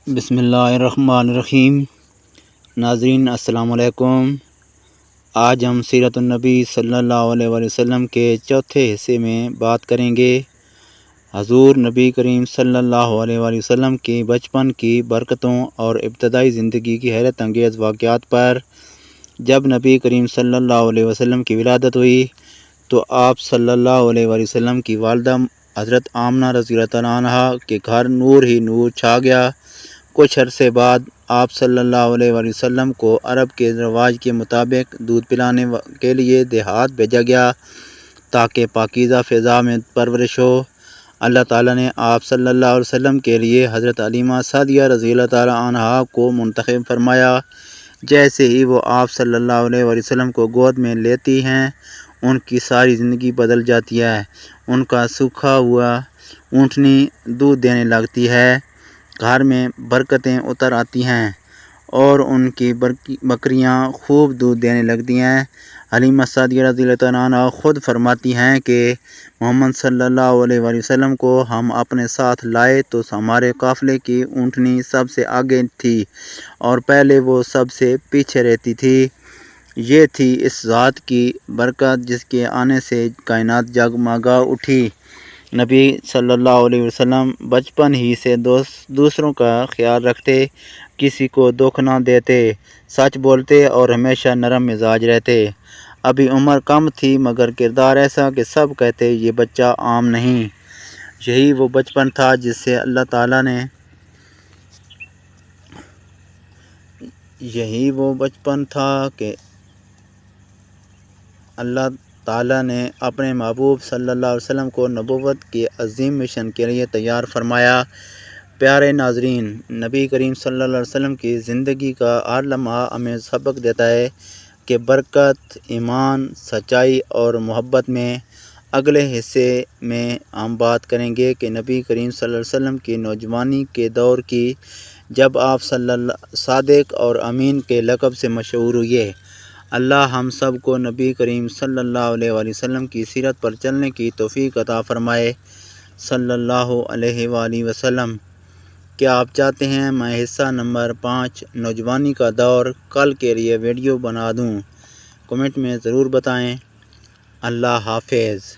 بسم اللہ الرحمن الرحیم۔ ناظرین السلام علیکم۔ آج ہم سیرت النبی صلی اللہ علیہ وآلہ وسلم کے چوتھے حصے میں بات کریں گے۔ حضور نبی کریم صلی اللہ علیہ وآلہ وسلم کی بچپن کی برکتوں اور ابتدائی زندگی کی حیرت انگیز واقعات پر۔ جب نبی کریم صلی اللہ علیہ وسلم کی ولادت ہوئی تو آپ صلی اللہ علیہ وآلہ وسلم کی والدہ حضرت آمنہ رضی اللہ تعالیٰ عنہا کے گھر نور ہی نور چھا گیا۔ کچھ عرصے بعد آپ صلی اللہ علیہ وآلہ وسلم کو عرب کے رواج کے مطابق دودھ پلانے کے لیے دیہات بھیجا گیا تاکہ پاکیزہ فضا میں پرورش ہو۔ اللہ تعالیٰ نے آپ صلی اللہ علیہ وسلم کے لیے حضرت علیمہ سعدیہ رضی اللہ تعالیٰ عنہا کو منتخب فرمایا۔ جیسے ہی وہ آپ صلی اللہ علیہ وآلہ وسلم کو گود میں لیتی ہیں ان کی ساری زندگی بدل جاتی ہے۔ ان کا سوکھا ہوا اونٹنی دودھ دینے لگتی ہے، گھر میں برکتیں اتر آتی ہیں اور ان کی بکریاں خوب دودھ دینے لگتی ہیں۔ حلیمہ سعدیہ رضی اللہ تعالیٰ عنہا خود فرماتی ہیں کہ محمد صلی اللہ علیہ وآلہ وسلم کو ہم اپنے ساتھ لائے تو ہمارے قافلے کی اونٹنی سب سے آگے تھی اور پہلے وہ سب سے پیچھے رہتی تھی۔ یہ تھی اس ذات کی برکت جس کے آنے سے کائنات جگمگا اٹھی۔ نبی صلی اللہ علیہ وسلم بچپن ہی سے دوسروں کا خیال رکھتے، کسی کو دکھ نہ دیتے، سچ بولتے اور ہمیشہ نرم مزاج رہتے۔ ابھی عمر کم تھی مگر کردار ایسا کہ سب کہتے یہ بچہ عام نہیں۔ یہی وہ بچپن تھا جس سے اللہ تعالیٰ نے اپنے محبوب صلی اللہ علیہ وسلم کو نبوت کے عظیم مشن کے لیے تیار فرمایا۔ پیارے ناظرین، نبی کریم صلی اللہ علیہ وسلم کی زندگی کا ہر لمحہ ہمیں سبق دیتا ہے کہ برکت، ایمان، سچائی اور محبت میں۔ اگلے حصے میں ہم بات کریں گے کہ نبی کریم صلی اللہ علیہ وسلم کی نوجوانی کے دور کی، جب آپ صادق اور امین کے لقب سے مشہور ہوئے۔ اللہ ہم سب کو نبی کریم صلی اللہ علیہ وآلہ وسلم کی سیرت پر چلنے کی توفیق عطا فرمائے۔ صلی اللہ علیہ وآلہ وسلم۔ کیا آپ چاہتے ہیں میں حصہ نمبر 5 نوجوانی کا دور کل کے لیے ویڈیو بنا دوں؟ کمنٹ میں ضرور بتائیں۔ اللہ حافظ۔